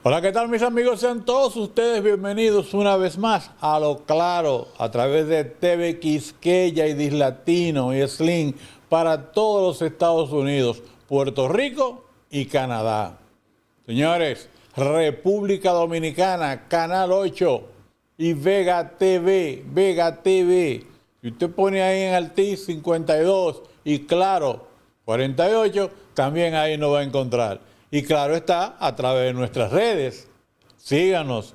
Hola, ¿qué tal mis amigos? Sean todos ustedes bienvenidos una vez más a Lo Claro a través de TV Quisqueya y Dislatino y Slim para todos los Estados Unidos, Puerto Rico y Canadá. Señores, República Dominicana, Canal 8 y Vega TV, Si usted pone ahí en Altiz 52 y Claro 48, también ahí nos va a encontrar. Y claro está, a través de nuestras redes. Síganos.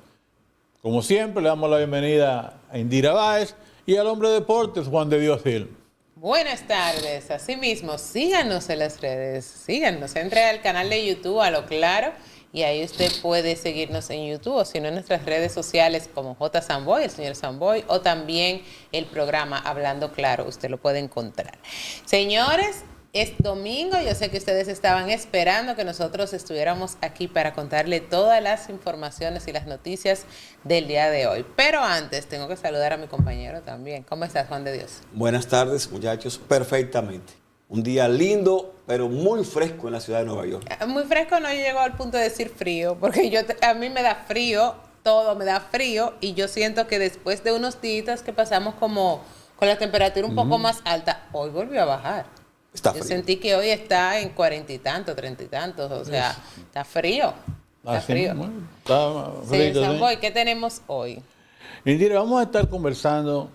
Como siempre, le damos la bienvenida a Indira Báez y al hombre de deportes, Juan de Dios Gil. Buenas tardes. Asimismo, síganos en las redes. Síganos. Entre al canal de YouTube, a Lo Claro, y ahí usted puede seguirnos en YouTube o si no en nuestras redes sociales como J. Samboy, el señor Samboy, o también el programa Hablando Claro. Usted lo puede encontrar. Señores, es domingo, yo sé que ustedes estaban esperando que nosotros estuviéramos aquí para contarle todas las informaciones y las noticias del día de hoy. Pero antes tengo que saludar a mi compañero también. ¿Cómo estás, Juan de Dios? Buenas tardes, muchachos. Perfectamente. Un día lindo, pero muy fresco en la ciudad de Nueva York. Muy fresco no llegó al punto de decir frío, porque a mí me da frío, todo me da frío, y yo siento que después de unos días que pasamos como con la temperatura un poco más alta, hoy volvió a bajar. Está Yo frío. sentí que hoy está en 40 y tantos, 30 y tantos, o sea, está frío. Está frío. Bueno, está Sí, frito, Samboy, ¿qué tenemos hoy? Indira, vamos a estar conversando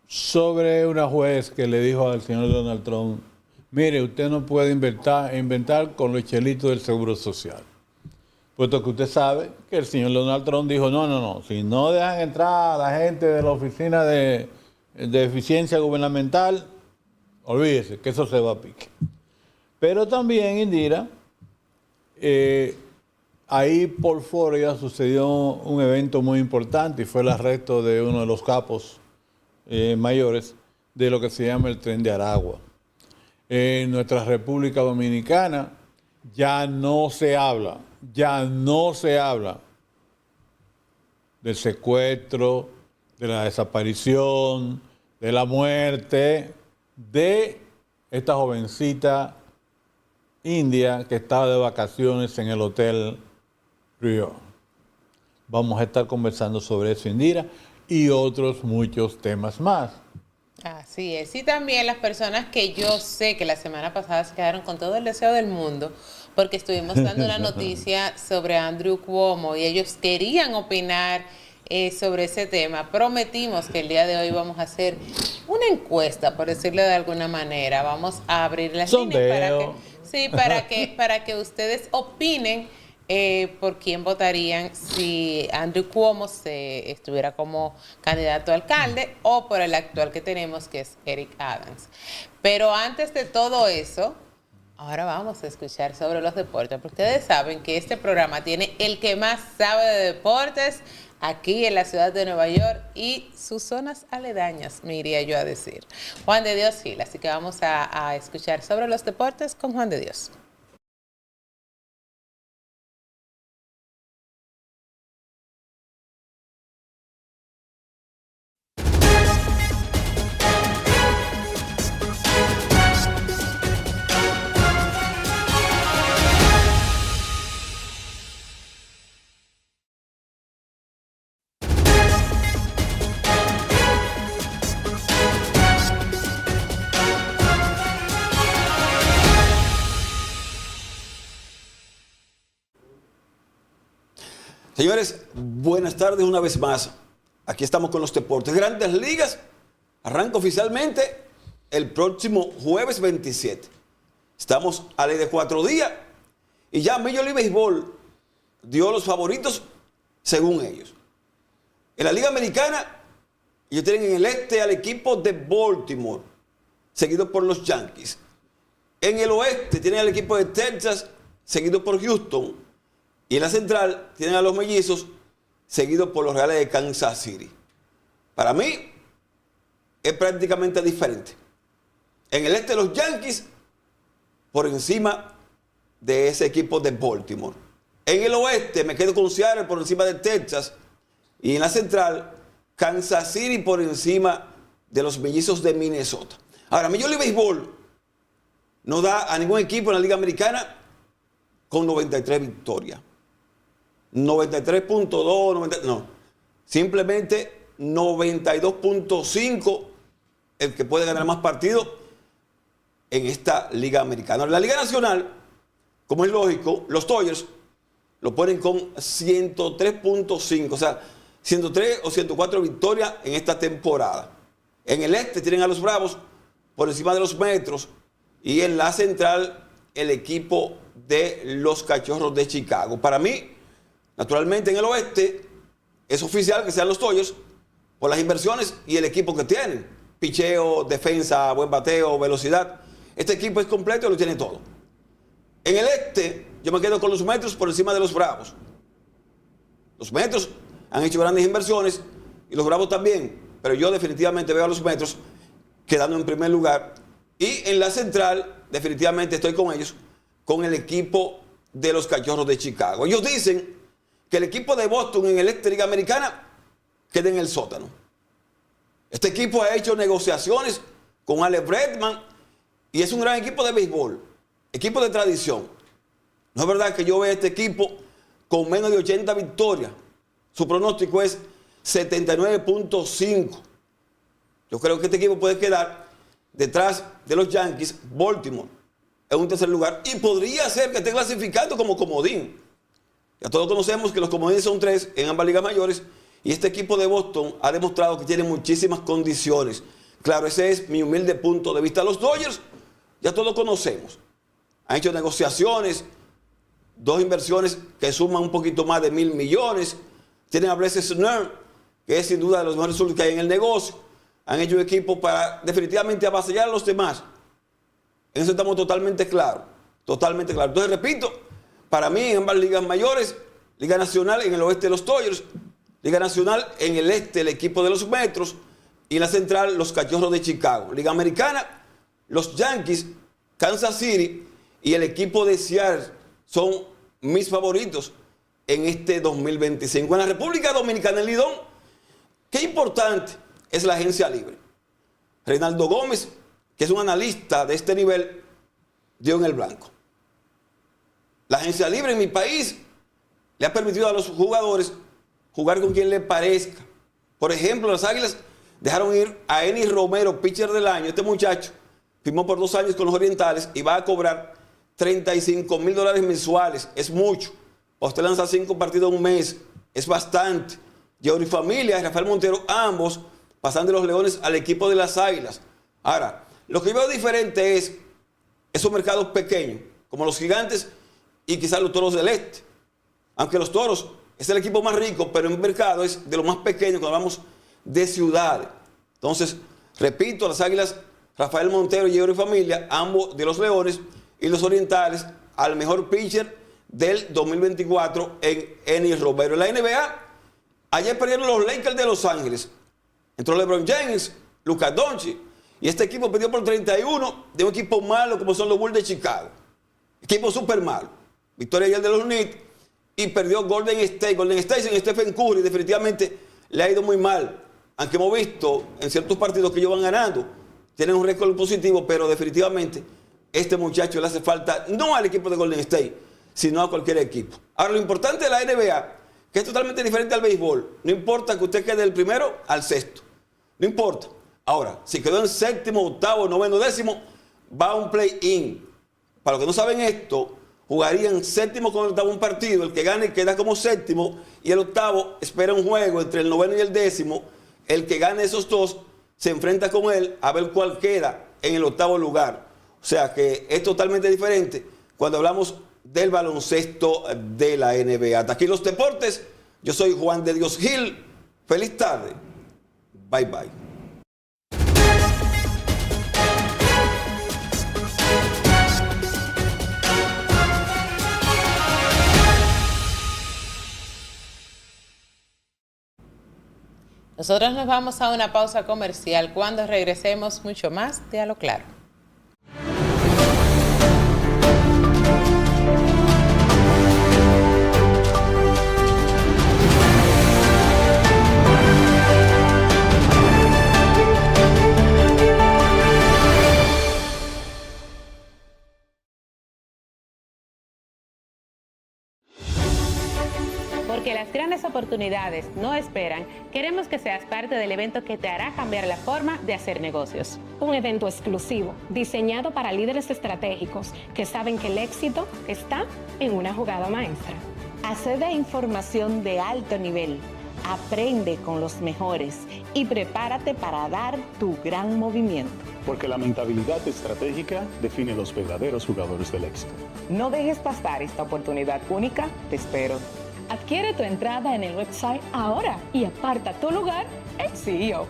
sobre una juez que le dijo al señor Donald Trump: mire, usted no puede inventar con los chelitos del Seguro Social. Puesto que usted sabe que el señor Donald Trump dijo: no, si no dejan entrar a la gente de la Oficina de Eficiencia Gubernamental, olvídese que eso se va a pique. Pero también, Indira, ahí por Florida sucedió un evento muy importante y fue el arresto de uno de los capos mayores de lo que se llama el Tren de Aragua. En nuestra República Dominicana ya no se habla del secuestro, de la desaparición, de la muerte de esta jovencita india que estaba de vacaciones en el Hotel Rio. Vamos a estar conversando sobre eso, Indira, y otros muchos temas más. Así es. Y también las personas que yo sé que la semana pasada se quedaron con todo el deseo del mundo, porque estuvimos dando una noticia sobre Andrew Cuomo y ellos querían opinar sobre ese tema. Prometimos que el día de hoy vamos a hacer una encuesta, por decirlo de alguna manera. Vamos a abrir las líneas para que ustedes opinen por quién votarían si Andrew Cuomo estuviera como candidato a alcalde o por el actual que tenemos, que es Eric Adams. Pero antes de todo eso, ahora vamos a escuchar sobre los deportes, porque ustedes saben que este programa tiene el que más sabe de deportes aquí en la ciudad de Nueva York y sus zonas aledañas, me iría yo a decir. Juan de Dios Gil, así que vamos a escuchar sobre los deportes con Juan de Dios. Señores, buenas tardes una vez más. Aquí estamos con los deportes. Grandes Ligas arranca oficialmente el próximo jueves 27. Estamos a ley de 4 días y ya Major League Baseball dio los favoritos según ellos. En la Liga Americana, ellos tienen en el este al equipo de Baltimore, seguido por los Yankees. En el oeste tienen al equipo de Texas, seguido por Houston. Y en la central tienen a los Mellizos, seguidos por los Reales de Kansas City. Para mí, es prácticamente diferente. En el este, los Yankees por encima de ese equipo de Baltimore. En el oeste, me quedo con Seattle por encima de Texas. Y en la central, Kansas City por encima de los Mellizos de Minnesota. Ahora, Major League Baseball no da a ningún equipo en la Liga Americana con 93 victorias. 93.2, 90, no. Simplemente 92.5 el que puede ganar más partidos en esta Liga Americana. En la Liga Nacional, como es lógico, los Dodgers lo ponen con 103.5, o sea, 103 o 104 victorias en esta temporada. En el este tienen a los Bravos por encima de los Metros y en la central el equipo de los Cachorros de Chicago. Para mí, naturalmente en el oeste es oficial que sean los Dodgers por las inversiones y el equipo que tienen. Picheo, defensa, buen bateo, velocidad. Este equipo es completo y lo tiene todo. En el este yo me quedo con los Metros por encima de los Bravos. Los Metros han hecho grandes inversiones y los Bravos también, pero yo definitivamente veo a los Metros quedando en primer lugar. Y en la central, definitivamente estoy con ellos, con el equipo de los Cachorros de Chicago. Ellos dicen que el equipo de Boston en el este de Liga Americana queda en el sótano. Este equipo ha hecho negociaciones con Alex Bregman y es un gran equipo de béisbol, equipo de tradición. No es verdad que yo vea este equipo con menos de 80 victorias. Su pronóstico es 79.5. Yo creo que este equipo puede quedar detrás de los Yankees, Baltimore, en un tercer lugar. Y podría ser que esté clasificando como comodín. Ya todos conocemos que los comodines son 3 en ambas ligas mayores. Y este equipo de Boston ha demostrado que tiene muchísimas condiciones. Claro, ese es mi humilde punto de vista. Los Dodgers, ya todos conocemos. Han hecho negociaciones, 2 inversiones que suman un poquito más de 1,000 millones. Tienen a Bless Snell, que es sin duda de los mejores surdos que hay en el negocio. Han hecho un equipo para definitivamente avasallar a los demás. En eso estamos totalmente claros. Totalmente claros. Entonces, repito, para mí en ambas ligas mayores, Liga Nacional en el oeste de los Dodgers, Liga Nacional en el este el equipo de los Metros y en la central los Cachorros de Chicago. Liga Americana, los Yankees, Kansas City y el equipo de Seattle son mis favoritos en este 2025. En la República Dominicana, el Lidón, qué importante es la agencia libre. Reinaldo Gómez, que es un analista de este nivel, dio en el blanco. La agencia libre en mi país le ha permitido a los jugadores jugar con quien le parezca. Por ejemplo, las Águilas dejaron ir a Eni Romero, pitcher del año. Este muchacho firmó por 2 años con los Orientales y va a cobrar $35,000 mensuales. Es mucho. Usted lanza 5 partidos en un mes. Es bastante. Yeuri Familia y Rafael Montero, ambos pasando de los Leones al equipo de las Águilas. Ahora, lo que yo veo diferente es esos mercados pequeños, como los Gigantes y quizás los Toros del Este. Aunque los Toros es el equipo más rico, pero en mercado es de los más pequeños cuando hablamos de ciudades. Entonces, repito, las Águilas, Rafael Montero y Yeuri Familia, ambos de los Leones y los Orientales, al mejor pitcher del 2024 en Eni Romero. En la NBA, ayer perdieron los Lakers de Los Ángeles. Entró LeBron James, Luka Doncic, y este equipo perdió por 31 de un equipo malo como son los Bulls de Chicago. Equipo súper malo. Victoria ayer de los Knicks y perdió Golden State. Golden State sin Stephen Curry definitivamente le ha ido muy mal. Aunque hemos visto en ciertos partidos que ellos van ganando, tienen un récord positivo, pero definitivamente este muchacho le hace falta no al equipo de Golden State, sino a cualquier equipo. Ahora, lo importante de la NBA, que es totalmente diferente al béisbol, no importa que usted quede del primero al sexto, no importa. Ahora, si quedó en séptimo, octavo, noveno, décimo, va a un play-in. Para los que no saben esto, jugarían séptimo con el octavo un partido, el que gane queda como séptimo y el octavo espera un juego entre el noveno y el décimo, el que gane esos dos se enfrenta con él a ver cuál queda en el octavo lugar. O sea que es totalmente diferente cuando hablamos del baloncesto de la NBA. Hasta aquí los deportes. Yo soy Juan de Dios Gil. Feliz tarde. Bye bye. Nosotros nos vamos a una pausa comercial. Cuando regresemos, mucho más de A lo Claro. oportunidades no esperan, queremos que seas parte del evento que te hará cambiar la forma de hacer negocios. Un evento exclusivo, diseñado para líderes estratégicos que saben que el éxito está en una jugada maestra. Accede a información de alto nivel, aprende con los mejores y prepárate para dar tu gran movimiento. Porque la mentalidad estratégica define los verdaderos jugadores del éxito. No dejes pasar esta oportunidad única, te espero. Adquiere tu entrada en el website ahora y aparta tu lugar en CEO.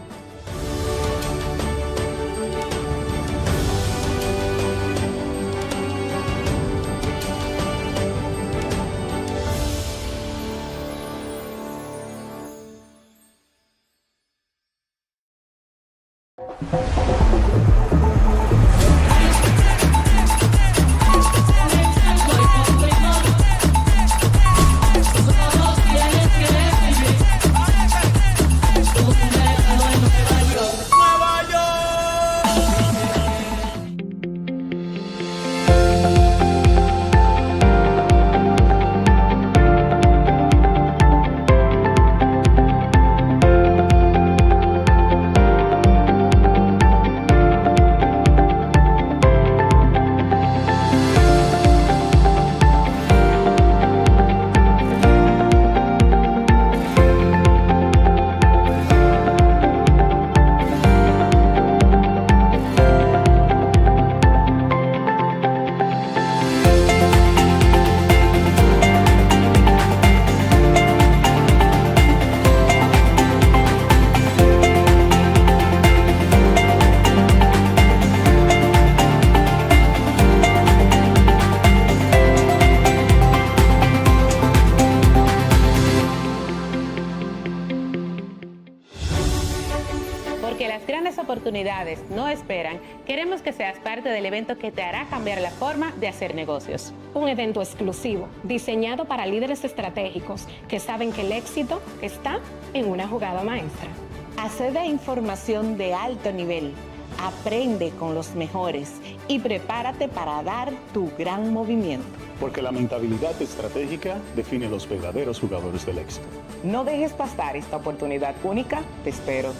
Porque las grandes oportunidades no esperan, queremos que seas parte del evento que te hará cambiar la forma de hacer negocios. Un evento exclusivo, diseñado para líderes estratégicos que saben que el éxito está en una jugada maestra. Accede a información de alto nivel, aprende con los mejores y prepárate para dar tu gran movimiento. Porque la mentalidad estratégica define los verdaderos jugadores del éxito. No dejes pasar esta oportunidad única, te espero.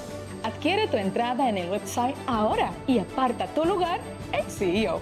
Adquiere tu entrada en el website ahora y aparta tu lugar en CEO.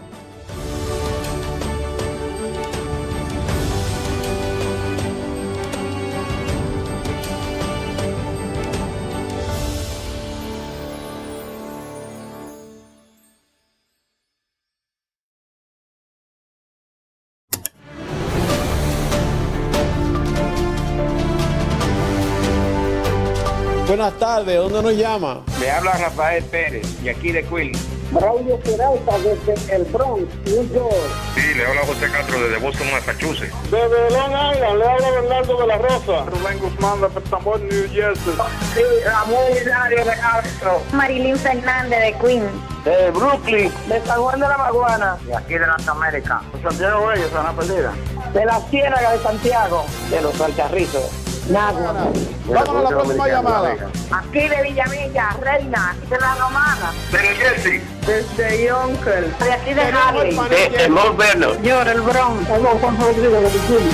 Buenas tardes, ¿dónde nos llama? Le habla Rafael Pérez, y aquí de Queen. Braulio Peralta desde el Bronx, New York. Sí, le habla José Castro desde Boston, Massachusetts. Desde Long Island, le habla Bernardo de la Rosa. Rubén Guzmán de Petambor, New Jersey. Sí, Ramón Hilario de Castro. Marilyn Fernández de Queen. De Brooklyn. De San Juan de la Maguana. Y aquí de las Américas. Santiago Bello, Sana Perdida. De la Ciénaga de Santiago. De los Alcarrizos. Nagua. Vamos a la próxima llamada. Aquí de Villamilla, Reina, aquí de la Romana. De New Jersey. Desde Yonkers. De aquí de Harley. De Mount Vernon. Yo, el Bronx. Tengo Juan Rodríguez de Virginia.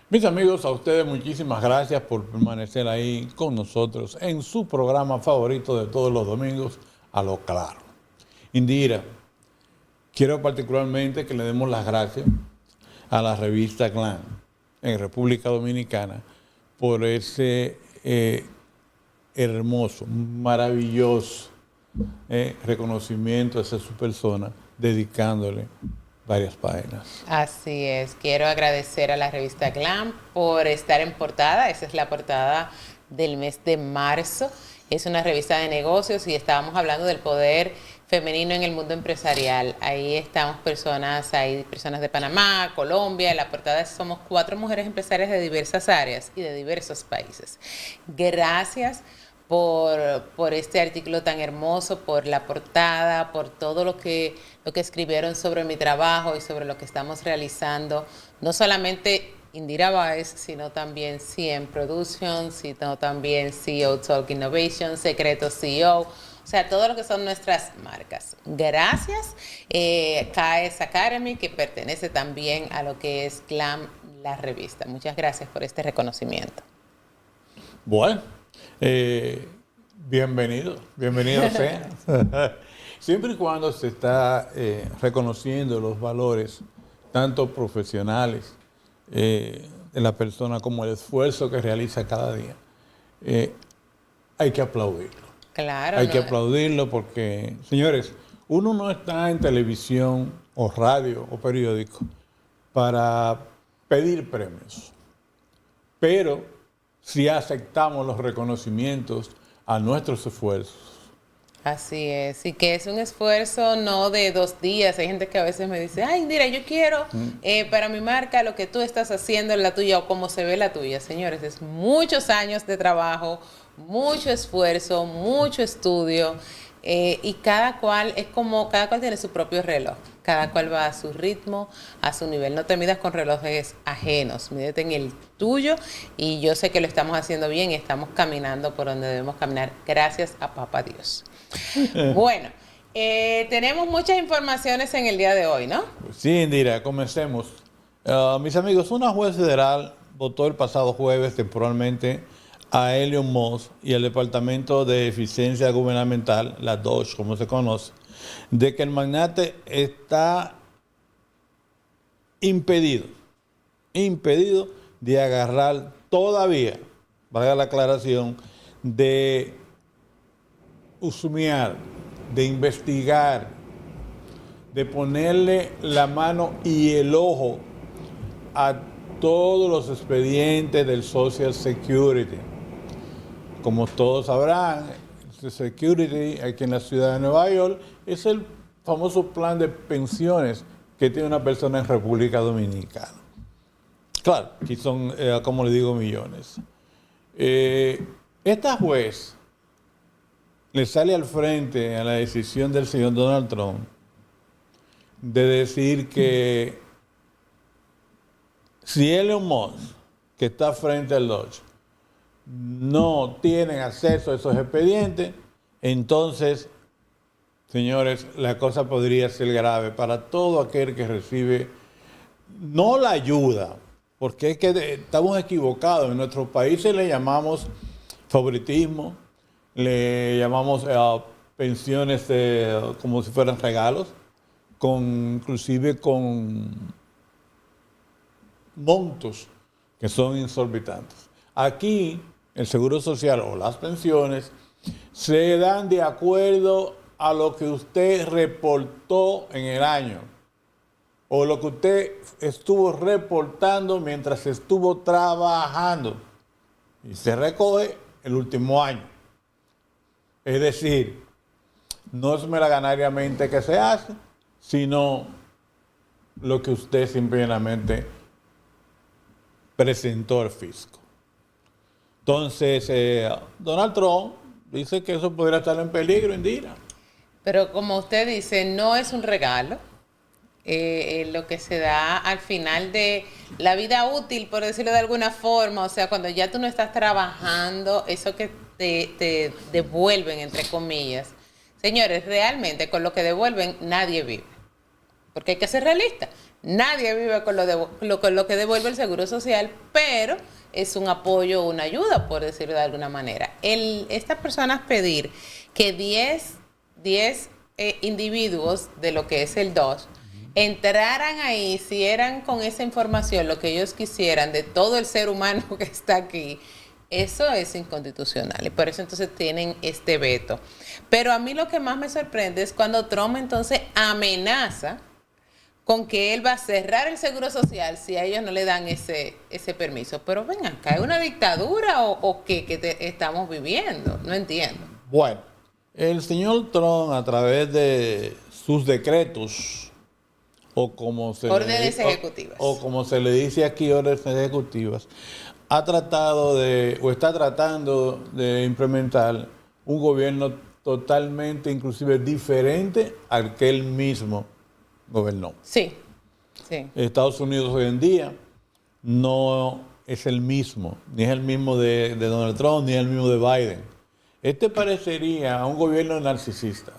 Mis amigos, a ustedes muchísimas gracias por permanecer ahí con nosotros en su programa favorito de todos los domingos, A lo Claro. Indira, quiero particularmente que le demos las gracias a la revista Clan en República Dominicana por ese hermoso, maravilloso reconocimiento hacia su persona, dedicándole varias páginas. Así es. Quiero agradecer a la revista Glam por estar en portada. Esa es la portada del mes de marzo. Es una revista de negocios y estábamos hablando del poder femenino en el mundo empresarial. Ahí estamos hay personas de Panamá, Colombia. En la portada somos 4 mujeres empresarias de diversas áreas y de diversos países. Gracias por este artículo tan hermoso, por la portada, por todo lo que escribieron sobre mi trabajo y sobre lo que estamos realizando, no solamente Indira Baez, sino también CM Productions, sino también CEO Talk Innovation, Secreto CEO, o sea, todo lo que son nuestras marcas. Gracias, KS Academy, que pertenece también a lo que es Glam, la revista. Muchas gracias por este reconocimiento. Bueno, bienvenido sea. Siempre y cuando se está reconociendo los valores, tanto profesionales, de la persona como el esfuerzo que realiza cada día, hay que aplaudirlo. Claro. Hay que aplaudirlo porque, señores, uno no está en televisión o radio o periódico para pedir premios, pero sí aceptamos los reconocimientos a nuestros esfuerzos. Así es, y que es un esfuerzo no de 2 días. Hay gente que a veces me dice, ay, mira, yo quiero para mi marca lo que tú estás haciendo en la tuya o cómo se ve la tuya. Señores, es muchos años de trabajo, mucho esfuerzo, mucho estudio, y cada cual tiene su propio reloj. Cada cual va a su ritmo, a su nivel. No te midas con relojes ajenos, mídete en el tuyo, y yo sé que lo estamos haciendo bien y estamos caminando por donde debemos caminar, gracias a Papá Dios. Bueno, tenemos muchas informaciones en el día de hoy, ¿no? Sí, Indira, comencemos. Mis amigos, una juez federal votó el pasado jueves temporalmente a Elon Musk y el Departamento de Eficiencia Gubernamental, la DOGE, como se conoce, de que el magnate está impedido de agarrar todavía, valga la aclaración, de husmear, de investigar, de ponerle la mano y el ojo a todos los expedientes del Social Security. Como todos sabrán, el Security aquí en la ciudad de Nueva York es el famoso plan de pensiones que tiene una persona en República Dominicana. Claro, aquí son, como le digo, millones. Esta juez le sale al frente a la decisión del señor Donald Trump de decir que si Elon Musk, que está frente al Dodge, no tienen acceso a esos expedientes, entonces, señores, la cosa podría ser grave para todo aquel que recibe, no la ayuda, porque es que estamos equivocados. En nuestros países le llamamos favoritismo, le llamamos pensiones como si fueran regalos, inclusive con montos que son exorbitantes. Aquí el Seguro Social o las pensiones se dan de acuerdo a lo que usted reportó en el año o lo que usted estuvo reportando mientras estuvo trabajando, y se recoge el último año. Es decir, no es meraganariamente que se hace, sino lo que usted simplemente presentó al fisco. Entonces, Donald Trump dice que eso podría estar en peligro, Indira. Pero como usted dice, no es un regalo. Lo que se da al final de la vida útil, por decirlo de alguna forma, o sea, cuando ya tú no estás trabajando, eso que te devuelven, entre comillas. Señores, realmente con lo que devuelven nadie vive. Porque hay que ser realista. Nadie vive con lo que devuelve el Seguro Social, pero es un apoyo, una ayuda, por decirlo de alguna manera. Estas personas pedir que 10 individuos de lo que es el DOS entraran ahí, hicieran con esa información lo que ellos quisieran de todo el ser humano que está aquí, eso es inconstitucional y por eso entonces tienen este veto. Pero a mí lo que más me sorprende es cuando Trump entonces amenaza con que él va a cerrar el Seguro Social si a ellos no le dan ese permiso. Pero ven acá, ¿es una dictadura o qué estamos viviendo? No entiendo. Bueno, el señor Trump, a través de sus decretos, o como se órdenes ejecutivas. O como se le dice aquí, órdenes ejecutivas, ha tratado o está tratando de implementar un gobierno totalmente, inclusive diferente al que él mismo gobernó. Sí, sí. Estados Unidos hoy en día no es el mismo, ni es el mismo de Donald Trump, ni es el mismo de Biden. Este parecería a un gobierno narcisista,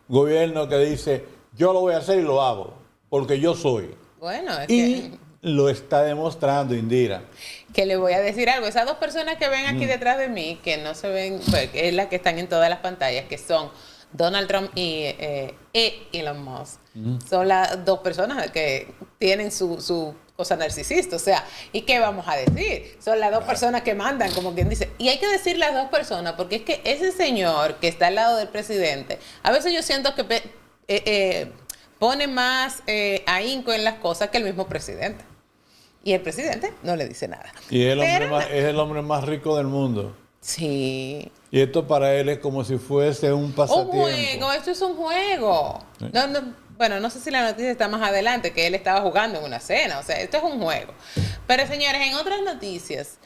un gobierno que dice, yo lo voy a hacer y lo hago, porque yo soy. Bueno, es Y lo está demostrando, Indira. que le voy a decir algo. Esas dos personas que ven aquí detrás de mí, que no se ven, pues, es las que están en todas las pantallas, que son Donald Trump y Elon Musk. Son las dos personas que tienen su cosa narcisista. O sea, ¿y qué vamos a decir? Son las dos personas que mandan, como quien dice. Y hay que decir las dos personas, porque es que ese señor que está al lado del presidente, a veces yo siento que pone más ahínco en las cosas que el mismo presidente. Y el presidente no le dice nada. Y es el hombre más rico del mundo. Sí. Y esto para él es como si fuese un pasatiempo. Un juego, esto es un juego. Sí. Bueno, no sé si la noticia está más adelante, que él estaba jugando en una cena. O sea, esto es un juego. Pero señores, en otras noticias,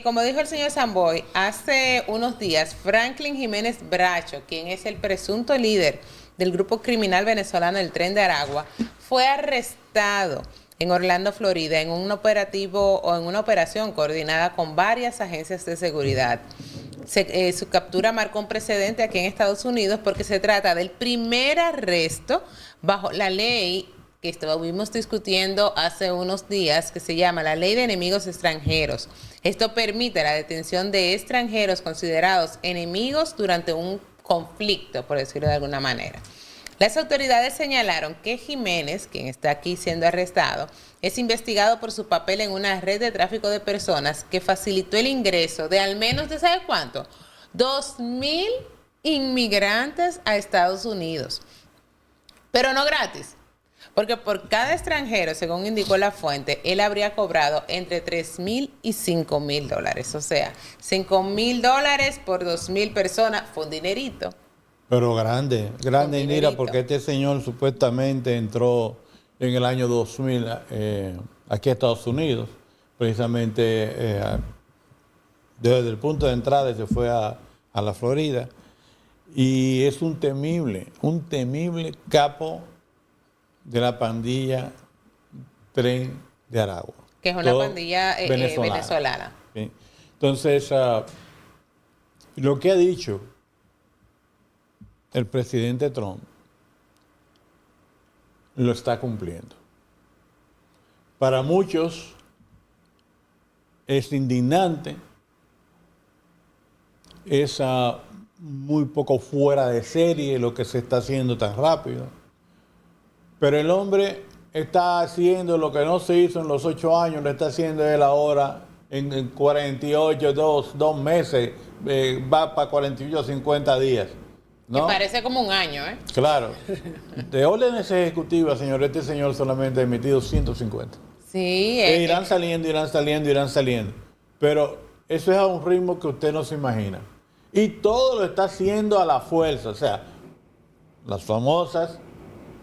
como dijo el señor Samboy, hace unos días, Franklin Jiménez Bracho, quien es el presunto líder del grupo criminal venezolano El Tren de Aragua, fue arrestado en Orlando, Florida, en un operativo o en una operación coordinada con varias agencias de seguridad. Su captura marcó un precedente aquí en Estados Unidos porque se trata del primer arresto bajo la ley que estuvimos discutiendo hace unos días, que se llama la Ley de Enemigos Extranjeros. Esto permite la detención de extranjeros considerados enemigos durante un conflicto, por decirlo de alguna manera. Las autoridades señalaron que Jiménez, quien está aquí siendo arrestado, es investigado por su papel en una red de tráfico de personas que facilitó el ingreso de al menos, ¿de sabe cuánto? 2,000 inmigrantes a Estados Unidos. Pero no gratis, porque por cada extranjero, según indicó la fuente, él habría cobrado entre $3,000 y $5,000. O sea, $5,000 por 2,000 personas fue un dinerito. Pero grande, Indira, porque este señor supuestamente entró en el año 2000 aquí a Estados Unidos, precisamente desde el punto de entrada se fue a la Florida, y es un temible capo de la pandilla Tren de Aragua. Que es una pandilla venezolana. ¿Sí? Entonces, lo que ha dicho el presidente Trump lo está cumpliendo. Para muchos es indignante, es muy poco fuera de serie lo que se está haciendo tan rápido, pero el hombre está haciendo lo que no se hizo en los 8 años, lo está haciendo él ahora en 48, 2 meses, va para 48, 50 días. ¿No? Que parece como un año, ¿eh? Claro. De órdenes ejecutivas, señor, este señor solamente ha emitido 150. Sí. Irán saliendo. Pero eso es a un ritmo que usted no se imagina. Y todo lo está haciendo a la fuerza. O sea, las famosas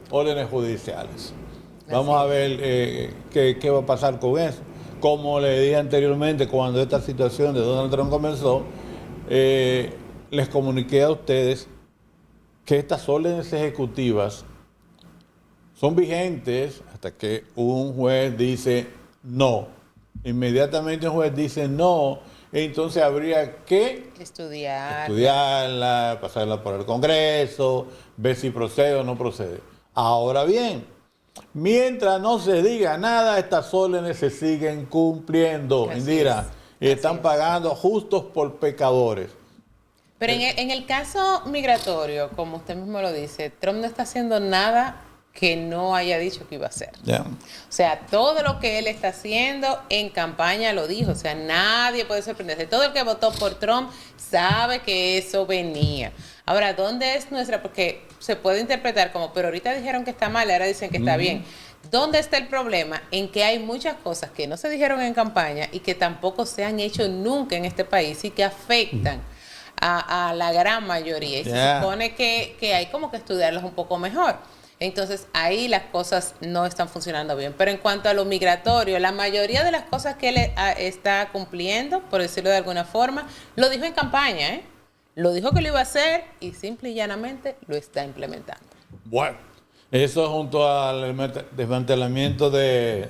órdenes judiciales. Vamos a ver qué va a pasar con eso. Como le dije anteriormente, cuando esta situación de Donald Trump comenzó, les comuniqué a ustedes que estas órdenes ejecutivas son vigentes hasta que un juez dice no. Inmediatamente un juez dice no, entonces habría que estudiarla, pasarla por el Congreso, ver si procede o no procede. Ahora bien, mientras no se diga nada, estas órdenes se siguen cumpliendo, Indira, y están pagando justos por pecadores. Pero en el caso migratorio, como usted mismo lo dice, Trump no está haciendo nada que no haya dicho que iba a hacer. Yeah. O sea, todo lo que él está haciendo en campaña lo dijo. O sea, nadie puede sorprenderse. Todo el que votó por Trump sabe que eso venía. Ahora, ¿dónde es nuestra? Porque se puede interpretar como, pero ahorita dijeron que está mal, ahora dicen que está bien. ¿Dónde está el problema? En que hay muchas cosas que no se dijeron en campaña y que tampoco se han hecho nunca en este país y que afectan a la gran mayoría. Y se supone que hay como que estudiarlos un poco mejor. Entonces ahí las cosas no están funcionando bien. Pero en cuanto a lo migratorio, la mayoría de las cosas que él está cumpliendo, por decirlo de alguna forma, lo dijo en campaña, ¿eh? Lo dijo que lo iba a hacer y simple y llanamente lo está implementando. Bueno, eso junto al desmantelamiento del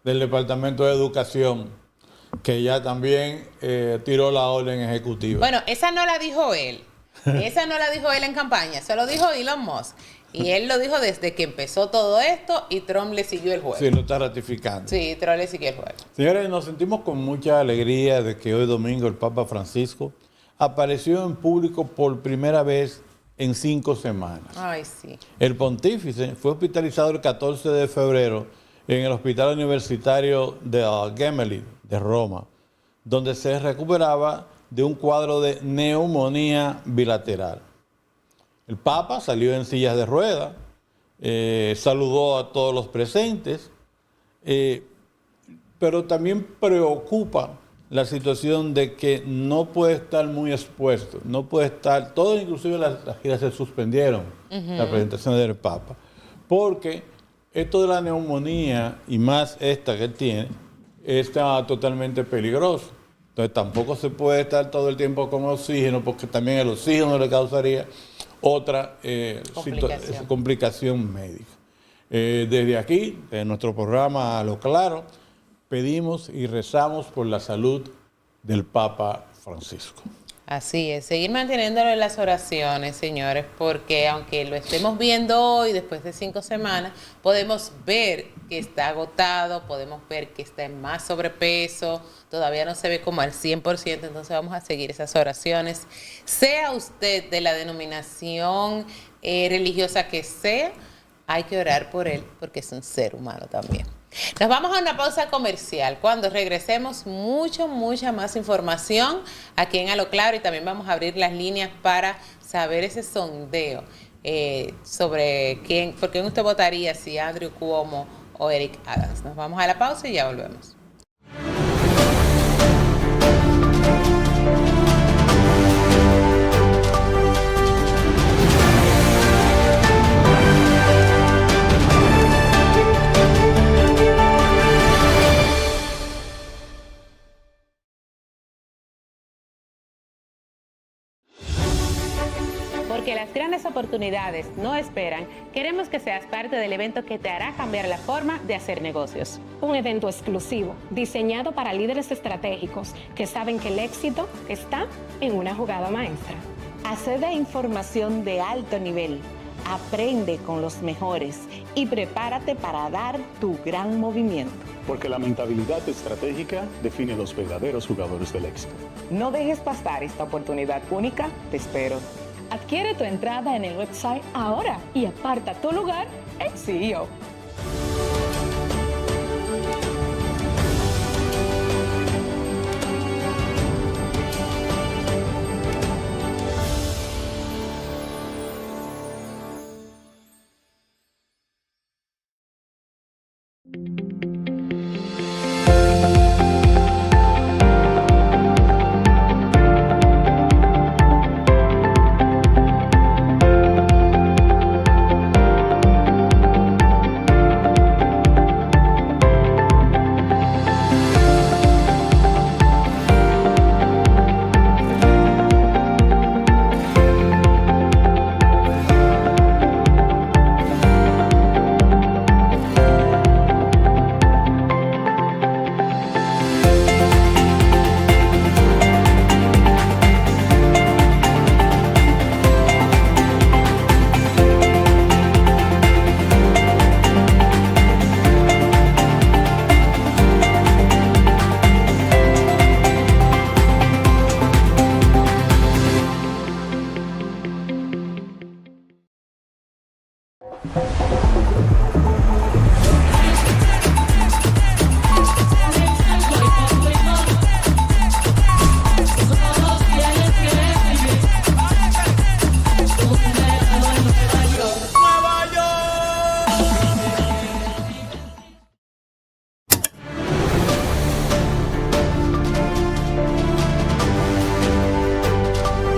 Departamento de Educación, que ya también tiró la orden ejecutiva. Bueno, esa no la dijo él. Esa no la dijo él en campaña, se lo dijo Elon Musk. Y él lo dijo desde que empezó todo esto y Trump le siguió el juego. Sí, lo está ratificando. Sí, Trump le siguió el juego. Señores, nos sentimos con mucha alegría de que hoy domingo el Papa Francisco apareció en público por primera vez en 5 semanas. Ay, sí. El pontífice fue hospitalizado el 14 de febrero en el Hospital Universitario de Gemelli, de Roma, donde se recuperaba de un cuadro de neumonía bilateral. El Papa salió en sillas de ruedas, saludó a todos los presentes, pero también preocupa la situación de que no puede estar muy expuesto, no puede estar, todo inclusive las giras se suspendieron, la presentación del Papa, porque esto de la neumonía, y más esta que él tiene, está totalmente peligroso. Entonces tampoco se puede estar todo el tiempo con oxígeno, porque también el oxígeno le causaría otra complicación médica. Desde aquí, en nuestro programa A lo Claro, pedimos y rezamos por la salud del Papa Francisco. Así es, seguir manteniéndolo en las oraciones, señores, porque aunque lo estemos viendo hoy, después de 5 semanas, podemos ver que está agotado, podemos ver que está en más sobrepeso, todavía no se ve como al 100%, entonces vamos a seguir esas oraciones. Sea usted de la denominación religiosa que sea, hay que orar por él, porque es un ser humano también. Nos vamos a una pausa comercial. Cuando regresemos, mucha más información aquí en A lo Claro, y también vamos a abrir las líneas para saber ese sondeo sobre por quién usted votaría, si Andrew Cuomo o Eric Adams. Nos vamos a la pausa y ya volvemos. Porque las grandes oportunidades no esperan, queremos que seas parte del evento que te hará cambiar la forma de hacer negocios. Un evento exclusivo, diseñado para líderes estratégicos que saben que el éxito está en una jugada maestra. Accede a información de alto nivel, aprende con los mejores y prepárate para dar tu gran movimiento. Porque la mentalidad estratégica define los verdaderos jugadores del éxito. No dejes pasar esta oportunidad única, te espero. Adquiere tu entrada en el website ahora y aparta tu lugar en CEO.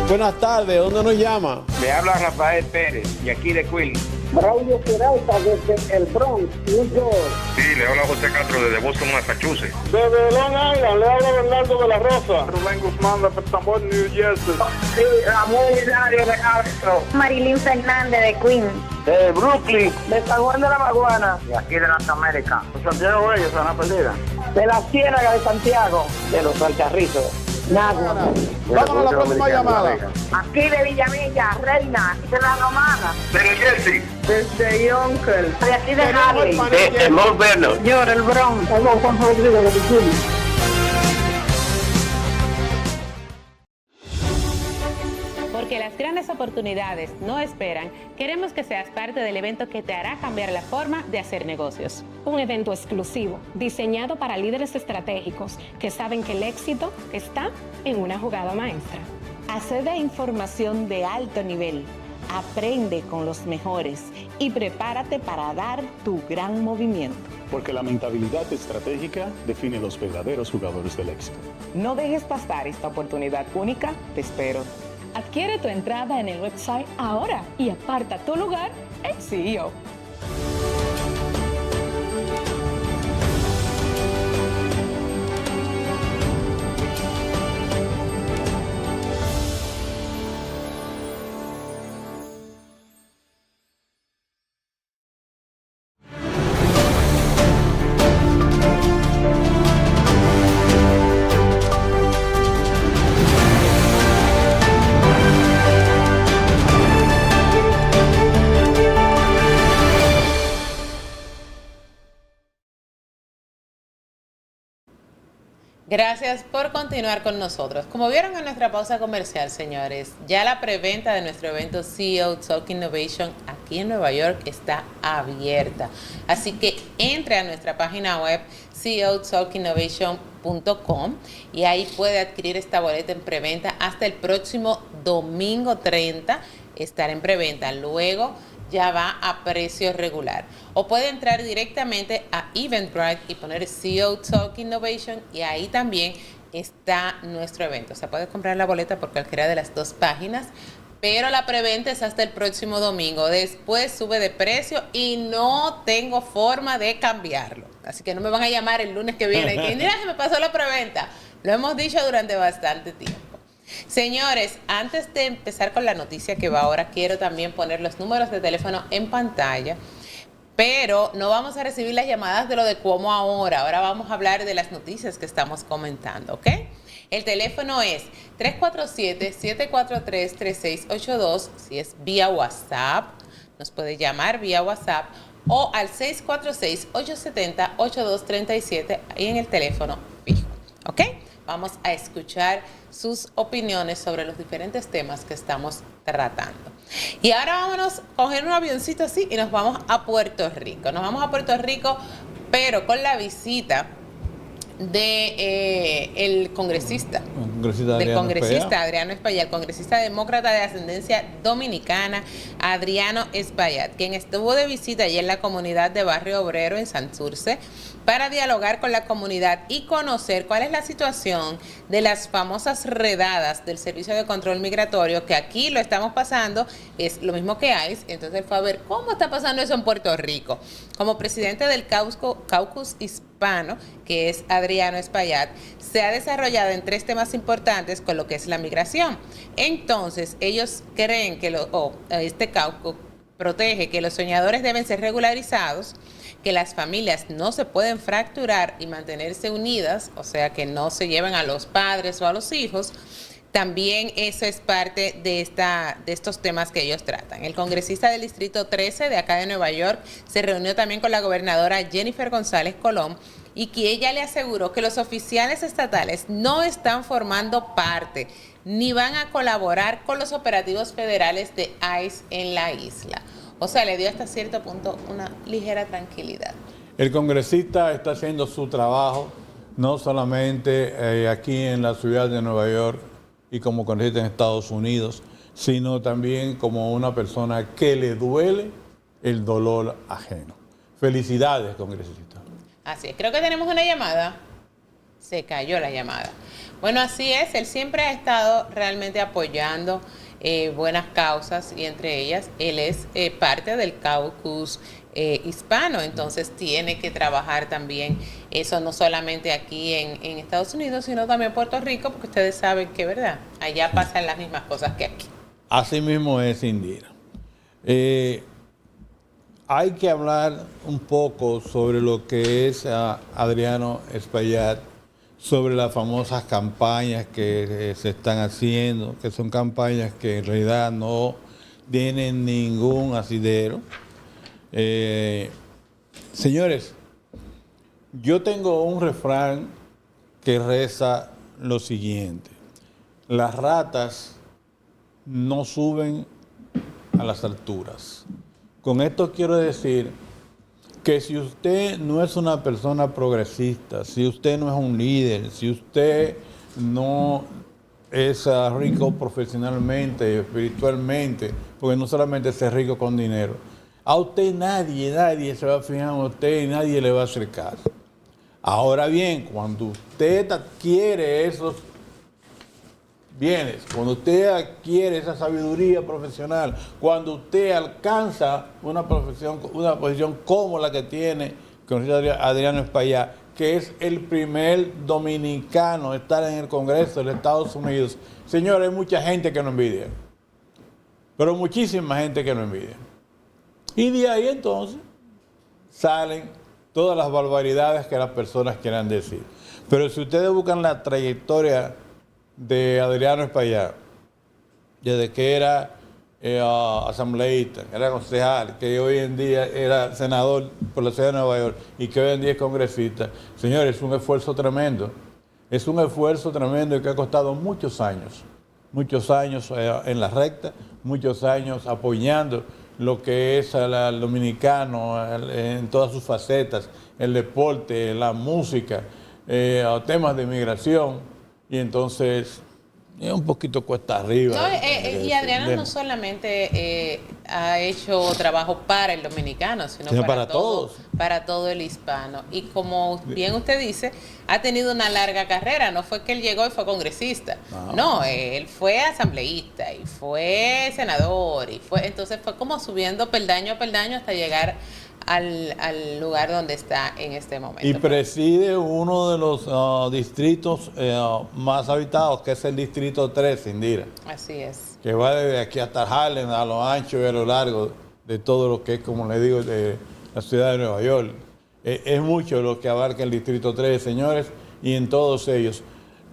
Buenas tardes, ¿dónde nos llama? Le habla Rafael Pérez, y aquí de Queen. Braulio Peralta desde el Bronx, New York. Sí, le habla José Castro desde Boston, Massachusetts. Desde Long Island, le habla Bernardo de la Rosa. Rubén Guzmán de Petambor, New Jersey. Sí, Ramón Hilario de Castro. Marilyn Fernández de Queens. De Brooklyn. De San Juan de la Maguana. De aquí de las Américas. Santiago Bello, Sana Perdida. De la Ciénaga de Santiago. De los Alcarrizos. Nagua. Vamos a la próxima llamada. Aquí de Villamilla, Reina, aquí de La Romana. De New Jersey. Desde Yonkel. De aquí de Harley. De Mount Vernon. Yo, del Bronx. Tengo Juan Rodríguez de Virginia. Porque las grandes oportunidades no esperan, queremos que seas parte del evento que te hará cambiar la forma de hacer negocios. Un evento exclusivo, diseñado para líderes estratégicos que saben que el éxito está en una jugada maestra. Accede a información de alto nivel, aprende con los mejores y prepárate para dar tu gran movimiento. Porque la mentalidad estratégica define los verdaderos jugadores del éxito. No dejes pasar esta oportunidad única, te espero. Adquiere tu entrada en el website ahora y aparta tu lugar en CEO. Gracias por continuar con nosotros. Como vieron en nuestra pausa comercial, señores, ya la preventa de nuestro evento CEO Talk Innovation aquí en Nueva York está abierta. Así que entre a nuestra página web ceotalkinnovation.com y ahí puede adquirir esta boleta en preventa hasta el próximo domingo 30. Estará en preventa. Luego ya va a precio regular. O puede entrar directamente a Eventbrite y poner CEO Talk Innovation y ahí también está nuestro evento. O sea, puedes comprar la boleta por cualquiera de las dos páginas, pero la preventa es hasta el próximo domingo. Después sube de precio y no tengo forma de cambiarlo. Así que no me van a llamar el lunes que viene y que mira, se me pasó la preventa. Lo hemos dicho durante bastante tiempo. Señores, antes de empezar con la noticia que va ahora, quiero también poner los números de teléfono en pantalla, pero no vamos a recibir las llamadas de lo de Cuomo ahora. Ahora vamos a hablar de las noticias que estamos comentando, ¿ok? El teléfono es 347-743-3682, si es vía WhatsApp, nos puede llamar vía WhatsApp, o al 646-870-8237, ahí en el teléfono fijo, ¿ok? Vamos a escuchar sus opiniones sobre los diferentes temas que estamos tratando. Y ahora vámonos a coger un avioncito así y nos vamos a Puerto Rico. Nos vamos a Puerto Rico, pero con la visita de el congresista Adriano Espaillat, el congresista demócrata de ascendencia dominicana, Adriano Espaillat, quien estuvo de visita allí en la comunidad de Barrio Obrero en Santurce para dialogar con la comunidad y conocer cuál es la situación de las famosas redadas del Servicio de Control Migratorio, que aquí lo estamos pasando, es lo mismo que ICE. Entonces él fue a ver cómo está pasando eso en Puerto Rico. Como presidente del Caucus Hispano, que es Adriano Espaillat, se ha desarrollado en 3 temas importantes con lo que es la migración. Entonces ellos creen que este caucus protege que los soñadores deben ser regularizados, que las familias no se pueden fracturar y mantenerse unidas, o sea, que no se lleven a los padres o a los hijos. También eso es parte de estos temas que ellos tratan. El congresista del Distrito 13 de acá de Nueva York se reunió también con la gobernadora Jennifer González Colón y que ella le aseguró que los oficiales estatales no están formando parte ni van a colaborar con los operativos federales de ICE en la isla. O sea, le dio hasta cierto punto una ligera tranquilidad. El congresista está haciendo su trabajo, no solamente aquí en la ciudad de Nueva York y como congresista en Estados Unidos, sino también como una persona que le duele el dolor ajeno. Felicidades, congresista. Así es, creo que tenemos una llamada. Se cayó la llamada. Bueno, así es, él siempre ha estado realmente apoyando buenas causas y entre ellas él es parte del caucus hispano, entonces tiene que trabajar también eso no solamente aquí en Estados Unidos, sino también en Puerto Rico, porque ustedes saben que, ¿verdad? Allá pasan las mismas cosas que aquí. Así mismo es, Indira. Hay que hablar un poco sobre lo que es Adriano Espaillat, sobre las famosas campañas que se están haciendo, que son campañas que en realidad no tienen ningún asidero. Señores, yo tengo un refrán que reza lo siguiente: las ratas no suben a las alturas. Con esto quiero decir que si usted no es una persona progresista, si usted no es un líder, si usted no es rico profesionalmente, espiritualmente, porque no solamente es rico con dinero, a usted nadie se va a fijar en usted y nadie le va a hacer caso. Ahora bien, cuando usted adquiere esos bienes, cuando usted adquiere esa sabiduría profesional, cuando usted alcanza una posición como la que tiene con Adriano Espaillat, que es el primer dominicano a estar en el Congreso de los Estados Unidos, señores, hay mucha gente que no envidia, pero muchísima gente que no envidia. Y de ahí entonces salen todas las barbaridades que las personas quieran decir. Pero si ustedes buscan la trayectoria de Adriano Espaillat, desde que era asambleísta, era concejal, que hoy en día era senador por la ciudad de Nueva York y que hoy en día es congresista, señores, es un esfuerzo tremendo. Es un esfuerzo tremendo y que ha costado muchos años en la recta, muchos años apoyando lo que es el dominicano en todas sus facetas, el deporte, la música, temas de migración, y entonces es un poquito cuesta arriba. No, y Adriano no solamente ha hecho trabajo para el dominicano, sino para todos. Para todo el hispano. Y como bien usted dice, ha tenido una larga carrera. No fue que él llegó y fue congresista. No, él fue asambleísta y fue senador. Entonces fue como subiendo peldaño a peldaño hasta llegar al lugar donde está en este momento. Y preside uno de los distritos más habitados, que es el distrito 3, Indira. Así es. Que va desde aquí hasta Harlem, a lo ancho y a lo largo de todo lo que es, como le digo, de la ciudad de Nueva York. Es mucho lo que abarca el distrito 3, señores, y en todos ellos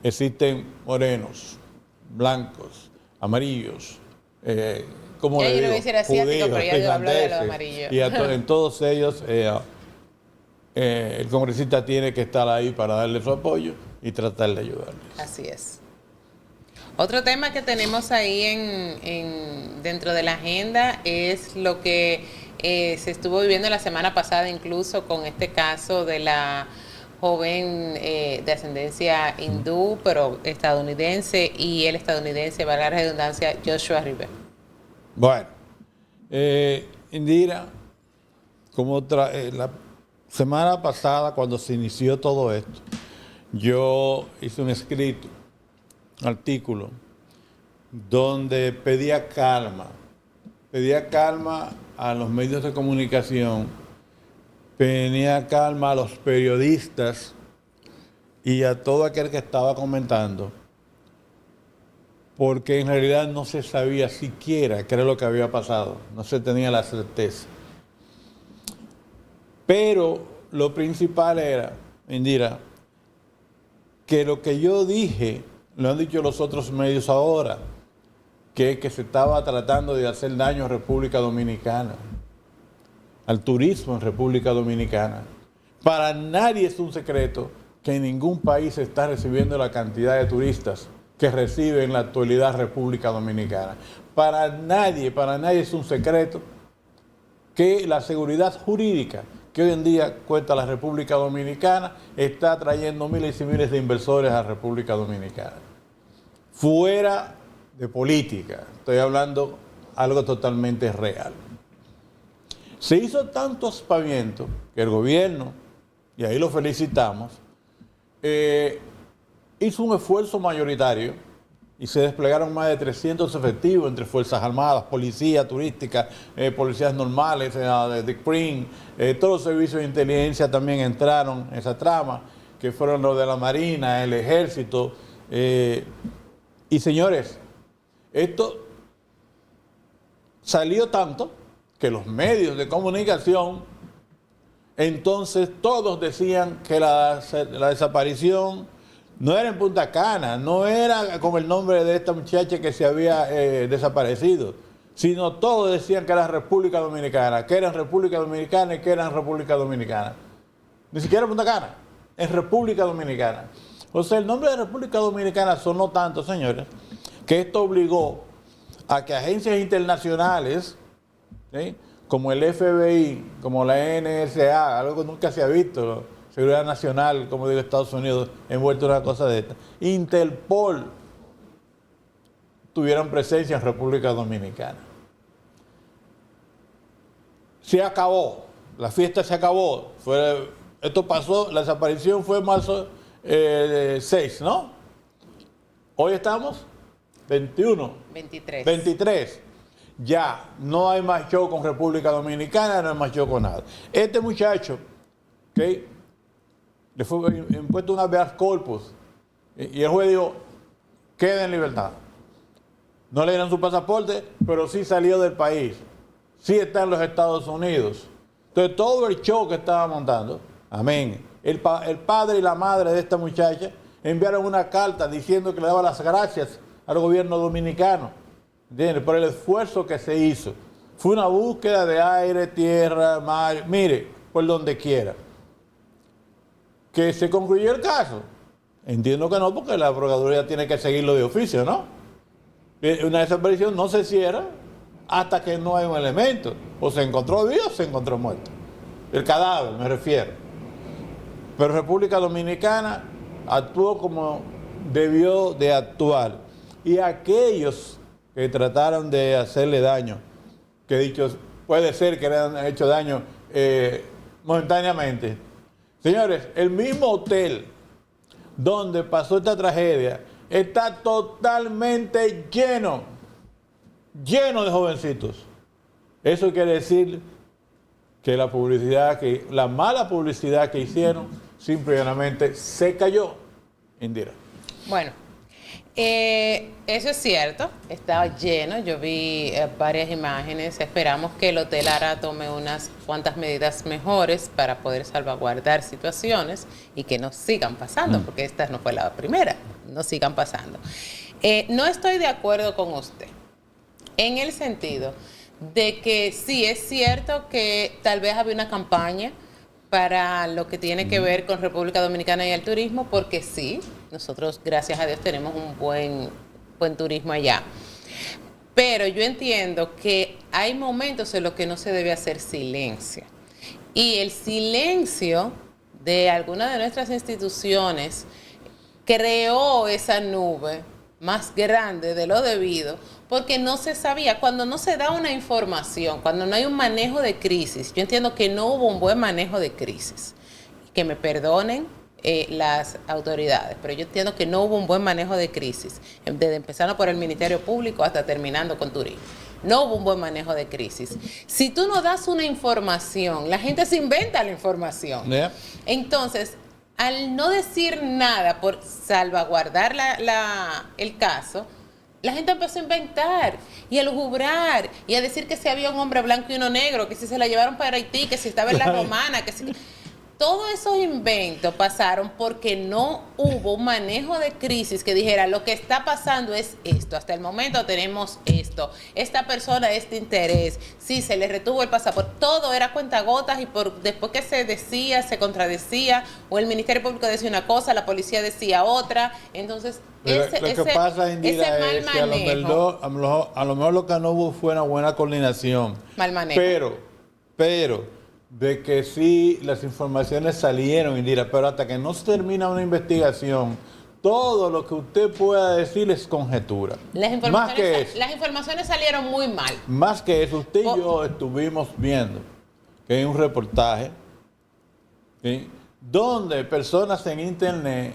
existen morenos, blancos, amarillos, como le digo, judíos, irlandeses, y en todos ellos el congresista tiene que estar ahí para darle su apoyo y tratar de ayudarles. Así es. Otro tema que tenemos ahí dentro de la agenda es lo que se estuvo viviendo la semana pasada, incluso con este caso de la joven de ascendencia hindú, pero estadounidense, y el estadounidense, valga la redundancia, Joshua River. Bueno, Indira, como la semana pasada, cuando se inició todo esto, yo hice un artículo, donde pedía calma a los medios de comunicación, pedía calma a los periodistas y a todo aquel que estaba comentando, porque en realidad no se sabía siquiera qué era lo que había pasado, no se tenía la certeza. Pero lo principal era, Indira, que lo que yo dije, lo han dicho los otros medios ahora, que se estaba tratando de hacer daño a República Dominicana, al turismo en República Dominicana. Para nadie es un secreto que en ningún país se está recibiendo la cantidad de turistas que recibe en la actualidad República Dominicana. Para nadie es un secreto que la seguridad jurídica que hoy en día cuenta la República Dominicana está trayendo miles y miles de inversores a la República Dominicana. Fuera de política, estoy hablando algo totalmente real. Se hizo tanto aspaviento que el gobierno, y ahí lo felicitamos, hizo un esfuerzo mayoritario y se desplegaron más de 300 efectivos entre Fuerzas Armadas, policía turística, policías normales, de CRIM, todos los servicios de inteligencia también entraron en esa trama, que fueron los de la Marina, el Ejército. Y señores, esto salió tanto que los medios de comunicación, entonces todos decían que la desaparición no era en Punta Cana, no era como el nombre de esta muchacha que se había desaparecido, sino todos decían que era República Dominicana, que era República Dominicana y que era República Dominicana. Ni siquiera Punta Cana, en República Dominicana. O sea, el nombre de República Dominicana sonó tanto, señores, que esto obligó a que agencias internacionales, ¿sí?, como el FBI, como la NSA, algo que nunca se ha visto, Seguridad Nacional, como digo, Estados Unidos, envuelto en una cosa de esta, Interpol, tuvieron presencia en República Dominicana. Se acabó, la fiesta se acabó, esto pasó, la desaparición fue en marzo 6, ¿no? Hoy estamos 23. Ya, no hay más show con República Dominicana, no hay más show con nada. Este muchacho, ¿okay?, le fue impuesto un habeas corpus y el juez dijo, queda en libertad. No le dieron su pasaporte, pero sí salió del país. Sí está en los Estados Unidos. Entonces todo el show que estaba montando, amén, el padre y la madre de esta muchacha enviaron una carta diciendo que le daba las gracias al gobierno dominicano, ¿entiendes?, por el esfuerzo que se hizo. Fue una búsqueda de aire, tierra, mar, mire, por donde quiera. ¿Que se concluyó el caso? Entiendo que no, porque la Procuraduría tiene que seguirlo de oficio, ¿no? Una desaparición no se cierra hasta que no hay un elemento. O se encontró vivo o se encontró muerto. El cadáver, me refiero. Pero República Dominicana actuó como debió de actuar. Y aquellos que trataron de hacerle daño, que dicho, puede ser que le han hecho daño momentáneamente. Señores, el mismo hotel donde pasó esta tragedia está totalmente lleno de jovencitos. Eso quiere decir que la mala publicidad que hicieron simplemente se cayó, Indira. Bueno, eso es cierto, estaba lleno, yo vi varias imágenes, esperamos que el hotel ahora tome unas cuantas medidas mejores para poder salvaguardar situaciones y que no sigan pasando, porque esta no fue la primera, no sigan pasando. No estoy de acuerdo con usted, en el sentido de que sí es cierto que tal vez había una campaña para lo que tiene que ver con República Dominicana y el turismo, porque sí, nosotros, gracias a Dios, tenemos un buen turismo allá. Pero yo entiendo que hay momentos en los que no se debe hacer silencio. Y el silencio de alguna de nuestras instituciones creó esa nube más grande de lo debido, porque no se sabía, cuando no se da una información, cuando no hay un manejo de crisis, yo entiendo que no hubo un buen manejo de crisis, que me perdonen las autoridades, pero yo entiendo que no hubo un buen manejo de crisis, desde empezando por el Ministerio Público hasta terminando con turismo. No hubo un buen manejo de crisis. Si tú no das una información, la gente se inventa la información. Yeah. Entonces, al no decir nada por salvaguardar el caso, la gente empezó a inventar y a lujubrar y a decir que si había un hombre blanco y uno negro, que si se la llevaron para Haití, que si estaba en la Romana, que si... Todos esos inventos pasaron porque no hubo un manejo de crisis que dijera lo que está pasando es esto, hasta el momento tenemos esto, esta persona este interés, sí, se le retuvo el pasaporte, todo era cuentagotas y después que se decía, se contradecía, o el Ministerio Público decía una cosa, la policía decía otra, entonces lo que pasa, Indira, es que a lo mejor lo que no hubo fue una buena coordinación. Mal manejo. Pero de que sí las informaciones salieron, Indira, pero hasta que no se termina una investigación, todo lo que usted pueda decir es conjetura. Las informaciones salieron muy mal. Más que eso, usted y yo estuvimos viendo que hay un reportaje, ¿sí?, donde personas en internet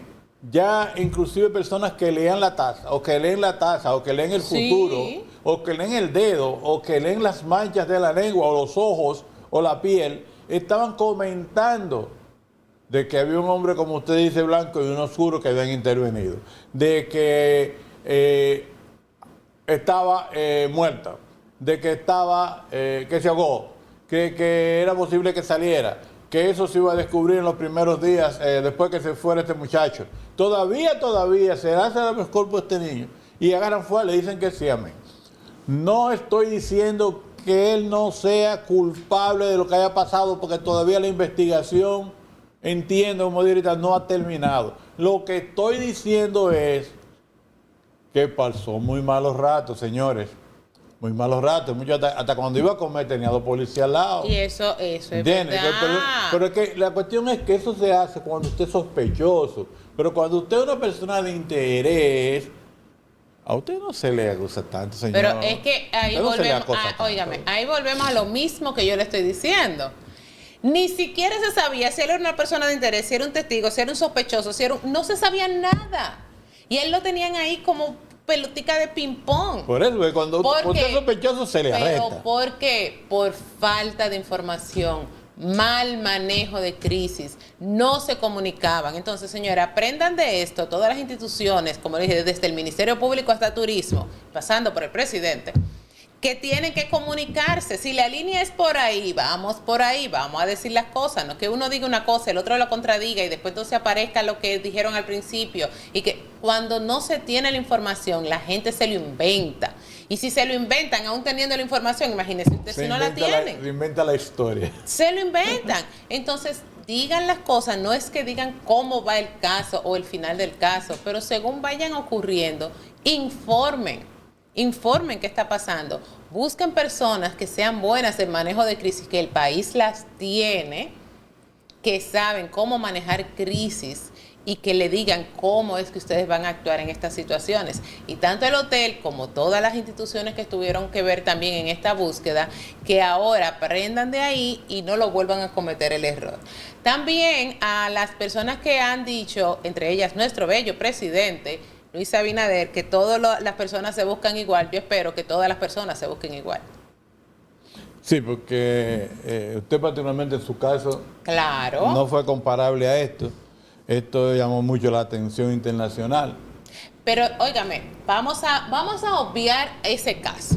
ya inclusive personas que lean la taza, o que leen la taza, o que leen el futuro, o que leen el dedo, o que leen las manchas de la lengua, o los ojos, o la piel, estaban comentando de que había un hombre, como usted dice, blanco y uno oscuro que habían intervenido, de que estaba muerta, de que estaba, que se ahogó, que era posible que saliera, que eso se iba a descubrir en los primeros días después que se fuera este muchacho. Todavía se hace el mejor por este niño. Y agarran fuera, le dicen que sí, amén. No estoy diciendo que él no sea culpable de lo que haya pasado, porque todavía la investigación, entiendo, como dirita, no ha terminado. Lo que estoy diciendo es que pasó muy malos ratos, señores. Muy malos ratos. Hasta cuando iba a comer tenía 2 policías al lado. Y eso es verdad. Pero es que la cuestión es que eso se hace cuando usted es sospechoso. Pero cuando usted es una persona de interés, a usted no se le acusa tanto, señor. Pero es que ahí volvemos, ahí volvemos a lo mismo que yo le estoy diciendo. Ni siquiera se sabía si él era una persona de interés, si era un testigo, si era un sospechoso, no se sabía nada. Y él lo tenían ahí como pelotica de ping-pong. Por eso, cuando usted es sospechoso se le arresta. Pero porque por falta de información, mal manejo de crisis, no se comunicaban. Entonces, señora, aprendan de esto, todas las instituciones, como dije, desde el Ministerio Público hasta Turismo, pasando por el presidente, que tienen que comunicarse. Si la línea es por ahí, vamos a decir las cosas, no que uno diga una cosa, el otro lo contradiga y después entonces aparezca lo que dijeron al principio. Y que cuando no se tiene la información, la gente se lo inventa. Y si se lo inventan, aún teniendo la información, imagínense usted si no la tienen. Se inventa la historia. Se lo inventan. Entonces, digan las cosas, no es que digan cómo va el caso o el final del caso, pero según vayan ocurriendo, informen qué está pasando, busquen personas que sean buenas en manejo de crisis, que el país las tiene, que saben cómo manejar crisis y que le digan cómo es que ustedes van a actuar en estas situaciones. Y tanto el hotel como todas las instituciones que tuvieron que ver también en esta búsqueda, que ahora aprendan de ahí y no lo vuelvan a cometer el error. También a las personas que han dicho, entre ellas nuestro bello presidente, Luis Abinader, que todas las personas se buscan igual. Yo espero que todas las personas se busquen igual. Sí, porque usted particularmente en su caso no fue comparable a esto. Esto llamó mucho la atención internacional. Pero, óigame, vamos a obviar ese caso.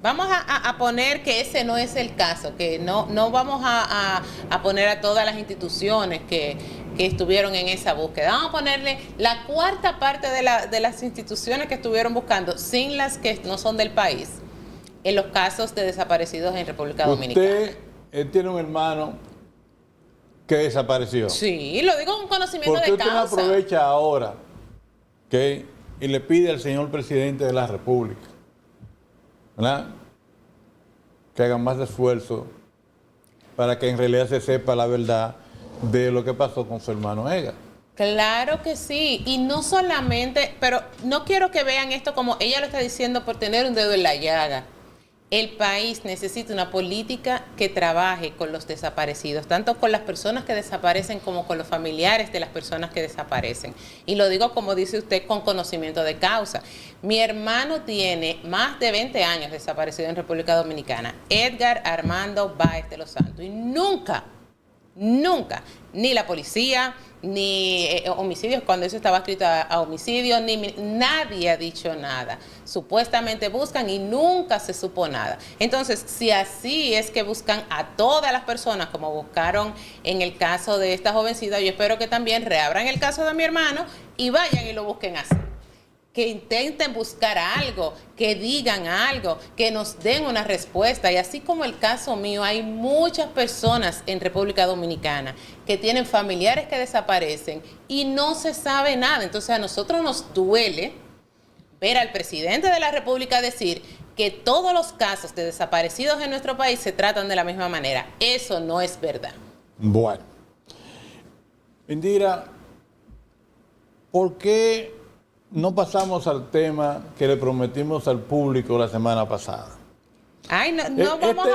Vamos a poner que ese no es el caso, que no vamos a poner a todas las instituciones que estuvieron en esa búsqueda. Vamos a ponerle la cuarta parte de las instituciones que estuvieron buscando, sin las que no son del país, en los casos de desaparecidos en República Dominicana. Usted tiene un hermano que desapareció. Sí, lo digo con conocimiento de causa. ¿Por qué usted no aprovecha ahora y le pide al señor presidente de la República, ¿verdad?, que hagan más esfuerzo para que en realidad se sepa la verdad de lo que pasó con su hermano Edgar? Claro que sí, y no solamente, pero no quiero que vean esto como ella lo está diciendo por tener un dedo en la llaga. El país necesita una política que trabaje con los desaparecidos, tanto con las personas que desaparecen como con los familiares de las personas que desaparecen. Y lo digo, como dice usted, con conocimiento de causa. Mi hermano tiene más de 20 años desaparecido en República Dominicana, Edgar Armando Báez de los Santos, y nunca, ni la policía, ni homicidios, cuando eso estaba escrito a homicidios, nadie ha dicho nada. Supuestamente buscan y nunca se supo nada. Entonces, si así es que buscan a todas las personas, como buscaron en el caso de esta jovencita, yo espero que también reabran el caso de mi hermano y vayan y lo busquen así. Que intenten buscar algo, que digan algo, que nos den una respuesta. Y así como el caso mío, hay muchas personas en República Dominicana que tienen familiares que desaparecen y no se sabe nada. Entonces a nosotros nos duele ver al presidente de la República decir que todos los casos de desaparecidos en nuestro país se tratan de la misma manera. Eso no es verdad. Bueno, Indira, ¿por qué no pasamos al tema que le prometimos al público la semana pasada? Ay, no vamos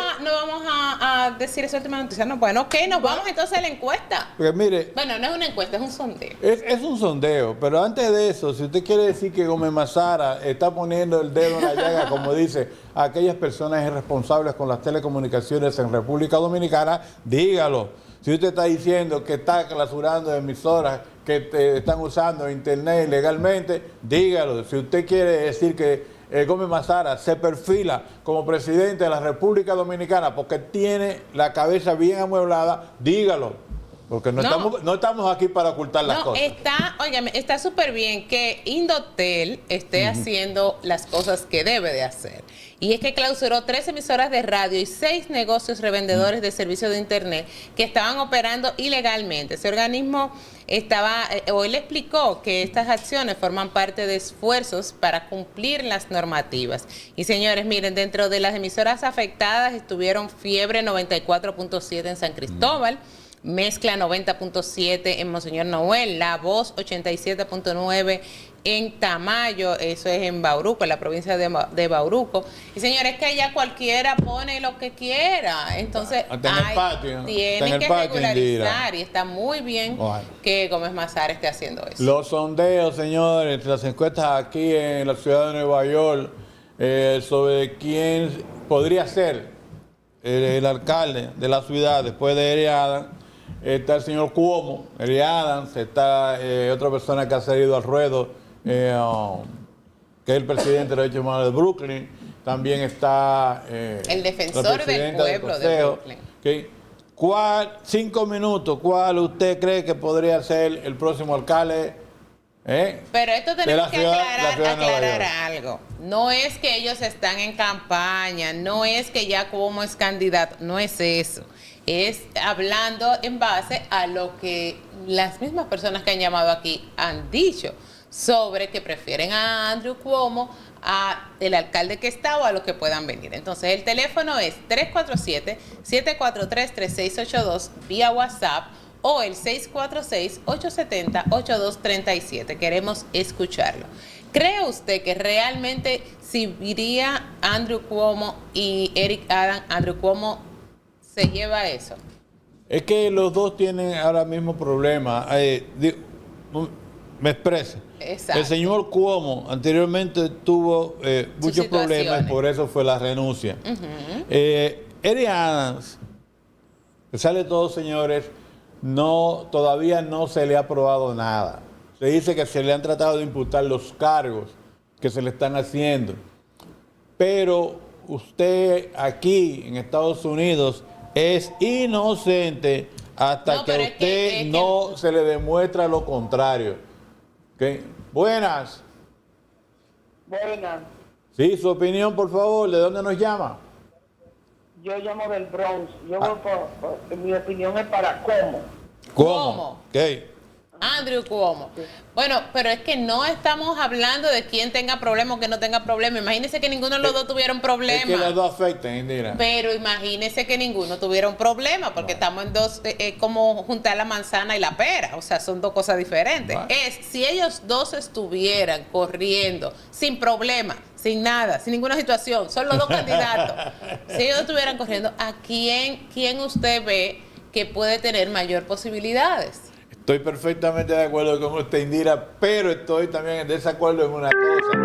a decir esa última noticia. No, bueno, ok, nos vamos entonces a la encuesta. Porque mire, Bueno, no es una encuesta, es un sondeo. es un sondeo, pero antes de eso, si usted quiere decir que Gómez Mazara está poniendo el dedo en la llaga, como dice, a aquellas personas irresponsables con las telecomunicaciones en República Dominicana, dígalo. Si usted está diciendo que está clausurando emisoras que están usando internet ilegalmente, dígalo. Si usted quiere decir que Gómez Mazara se perfila como presidente de la República Dominicana porque tiene la cabeza bien amueblada, dígalo. Porque no estamos aquí para ocultar las cosas. Está súper bien que Indotel esté haciendo las cosas que debe de hacer. Y es que clausuró 3 emisoras de radio y 6 negocios revendedores de servicios de internet que estaban operando ilegalmente. Ese organismo hoy le explicó que estas acciones forman parte de esfuerzos para cumplir las normativas. Y señores, miren, dentro de las emisoras afectadas estuvieron Fiebre 94.7 en San Cristóbal, Mezcla 90.7 en Monseñor Noel, La Voz 87.9 en Tamayo, eso es en Bauruco, en la provincia de Bauruco. Y señores, que allá cualquiera pone lo que quiera, entonces tienen que regularizar y está muy bien que Gómez Mazara esté haciendo eso. Los sondeos, señores, las encuestas aquí en la ciudad de Nueva York sobre quién podría ser el alcalde de la ciudad después de Eric Adams. Está el señor Cuomo, Eric Adams, está otra persona que ha salido al ruedo, que es el presidente de los derechos humanos de Brooklyn. También está el defensor del pueblo de Brooklyn. Okay. 5 minutos, ¿cuál usted cree que podría ser el próximo alcalde? Pero esto tenemos que aclarar algo. No es que ellos están en campaña, no es que ya Cuomo es candidato, no es eso. Es hablando en base a lo que las mismas personas que han llamado aquí han dicho sobre que prefieren a Andrew Cuomo, a el alcalde que está o a los que puedan venir. Entonces el teléfono es 347-743-3682 vía WhatsApp o el 646-870-8237. Queremos escucharlo. ¿Cree usted que realmente si iría Andrew Cuomo y Eric Adams, Andrew Cuomo se lleva eso? Es que los dos tienen ahora mismo problemas. Me expreso. Exacto. El señor Cuomo anteriormente tuvo muchos problemas y por eso fue la renuncia. Eric Adams, a pesar de todo, señores, todavía no se le ha probado nada. Se dice que se le han tratado de imputar los cargos que se le están haciendo. Pero usted aquí en Estados Unidos es inocente hasta que a usted no se le demuestra lo contrario. ¿Okay? Buenas. Buenas. Sí, su opinión, por favor. ¿De dónde nos llama? Yo llamo del Bronx. Mi opinión es para Cuomo. ¿Cómo? Okay. Andrew Cuomo. Bueno, pero es que no estamos hablando de quién tenga problema o que no tenga problema. Imagínese que ninguno de los dos tuvieron problema. Es que los dos afectan, Indira. Pero imagínese que ninguno tuviera un problema, porque estamos en dos, como juntar la manzana y la pera. O sea, son dos cosas diferentes. Si ellos dos estuvieran corriendo sin problema, sin nada, sin ninguna situación, son los dos candidatos. Si ellos estuvieran corriendo, ¿a quién usted ve que puede tener mayor posibilidades? Estoy perfectamente de acuerdo con usted, Indira, pero estoy también en desacuerdo en una cosa.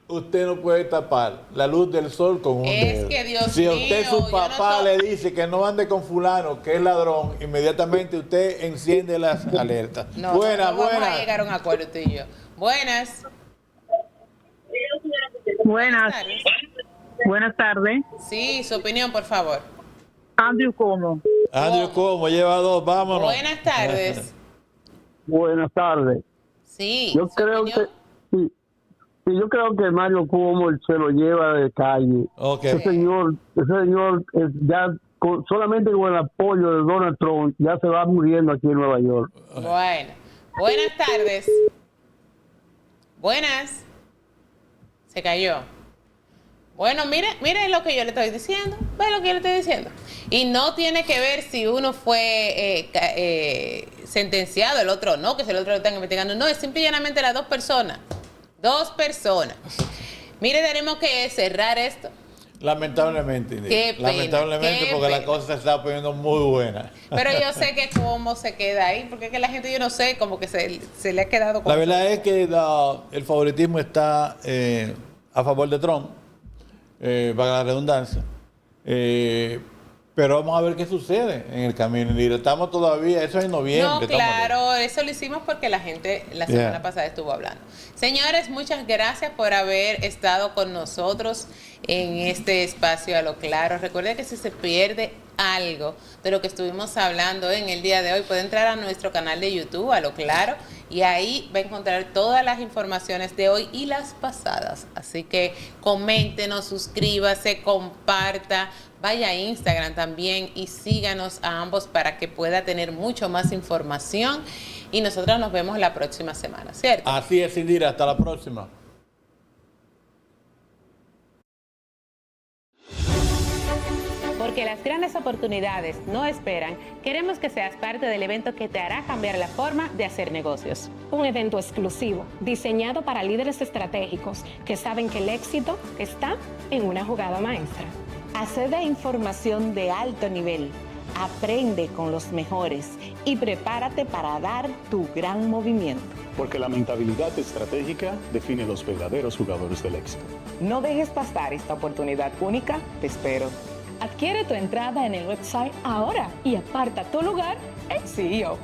Usted no puede tapar la luz del sol con un dedo. Que Dios si a mío, usted su papá le dice que no ande con fulano, que es ladrón, inmediatamente usted enciende las alertas. Buenas. Vamos a llegar a un acuerdo tú y yo. Buenas. Buenas tardes. Sí, su opinión, por favor. Andrew Cuomo. Andrew Cuomo, lleva 2, vámonos. Buenas tardes. Buenas tardes. Sí. Yo creo que Mario Cuomo se lo lleva de calle. Okay. Ese señor ya solamente con el apoyo de Donald Trump ya se va muriendo aquí en Nueva York. Bueno. Buenas tardes. Buenas. Se cayó. Bueno, mire lo que yo le estoy diciendo. Ve lo que yo le estoy diciendo. Y no tiene que ver si uno fue sentenciado, el otro no, que si el otro lo están investigando. No, es simple y llanamente las dos personas. Mire, tenemos que cerrar esto. Lamentablemente, Qué pena, lamentablemente, qué porque pena. la cosa se está poniendo muy buena. Pero yo sé que cómo se queda ahí, porque es que la gente, yo no sé, como que se le ha quedado La como... verdad es que el favoritismo está a favor de Trump, para la redundancia. Pero vamos a ver qué sucede en el camino. Y estamos todavía, eso es en noviembre. No, estamos claro, eso lo hicimos porque la gente la semana pasada estuvo hablando. Señores, muchas gracias por haber estado con nosotros en este espacio a lo claro. Recuerden que si se pierde algo de lo que estuvimos hablando en el día de hoy, puede entrar a nuestro canal de YouTube, a lo claro, y ahí va a encontrar todas las informaciones de hoy y las pasadas. Así que coméntenos, suscríbase, comparta, vaya a Instagram también y síganos a ambos para que pueda tener mucho más información. Y nosotros nos vemos la próxima semana, ¿cierto? Así es, Indira, hasta la próxima. Porque las grandes oportunidades no esperan, queremos que seas parte del evento que te hará cambiar la forma de hacer negocios. Un evento exclusivo, diseñado para líderes estratégicos que saben que el éxito está en una jugada maestra. Accede a información de alto nivel, aprende con los mejores y prepárate para dar tu gran movimiento. Porque la mentalidad estratégica define los verdaderos jugadores del éxito. No dejes pasar esta oportunidad única, te espero. Adquiere tu entrada en el website ahora y aparta tu lugar en CEO.